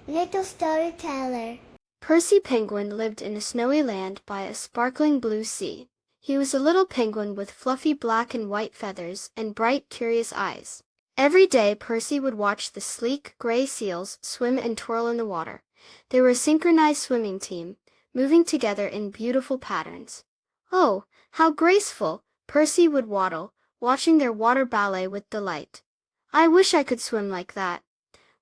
Little storyteller. Percy Penguin lived in a snowy land by a sparkling blue sea. He was a little penguin with fluffy black and white feathers and bright, curious eyes. Every day Percy would watch the sleek, gray seals swim and twirl in the water. They were a synchronized swimming team, moving together in beautiful patterns. Oh, how graceful! Percy would waddle, watching their water ballet with delight. I wish I could swim like that.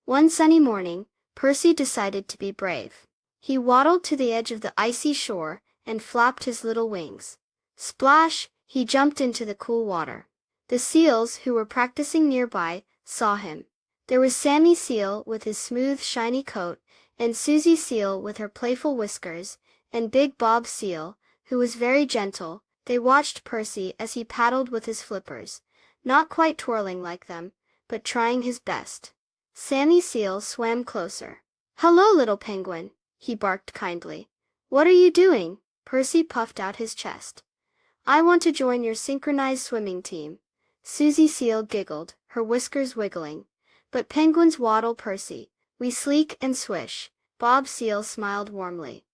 One sunny morning, Percy decided to be brave. He waddled to the edge of the icy shore and flapped his little wings. Splash! He jumped into the cool water. The seals, who were practicing nearby, saw him. There was Sammy Seal with his smooth, shiny coat, and Susie Seal with her playful whiskers, and Big Bob Seal, who was very gentle. They watched Percy as he paddled with his flippers, not quite twirling like them, but trying his best. Sammy Seal swam closer. "Hello, little penguin," he barked kindly. "What are you doing?" Percy puffed out his chest. "I want to join your synchronized swimming team." Susie Seal giggled, her whiskers wiggling. "But penguins waddle, Percy. We sleek and swish." Bob Seal smiled warmly.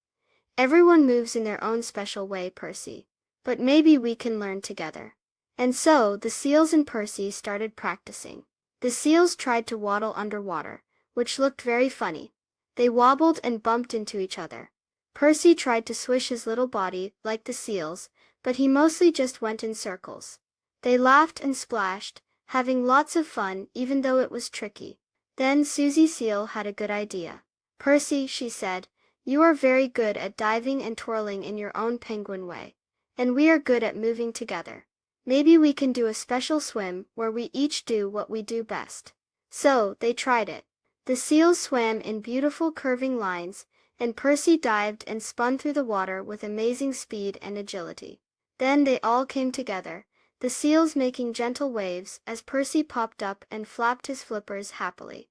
"Everyone moves in their own special way, Percy. But maybe we can learn together." And so the seals and Percy started practicing. The seals tried to waddle underwater, which looked very funny. They wobbled and bumped into each other. Percy tried to swish his little body like the seals, but he mostly just went in circles. They laughed and splashed, having lots of fun even though it was tricky. Then Susie Seal had a good idea. "Percy," she said, "you are very good at diving and twirling in your own penguin way. And we are good at moving together. Maybe we can do a special swim where we each do what we do best." So they tried it. The seals swam in beautiful curving lines, and Percy dived and spun through the water with amazing speed and agility. Then they all came together, the seals making gentle waves as Percy popped up and flapped his flippers happily.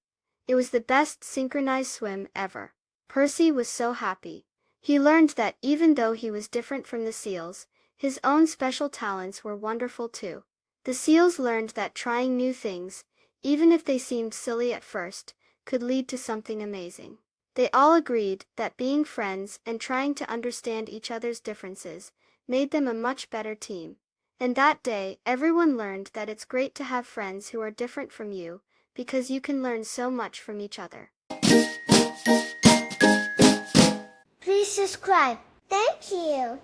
It was the best synchronized swim ever. Percy was so happy. He learned that even though he was different from the seals, his own special talents were wonderful too. The seals learned that trying new things, even if they seemed silly at first, could lead to something amazing. They all agreed that being friends and trying to understand each other's differences made them a much better team. And that day, everyone learned that it's great to have friends who are different from you, because you can learn so much from each other. Please subscribe. Thank you.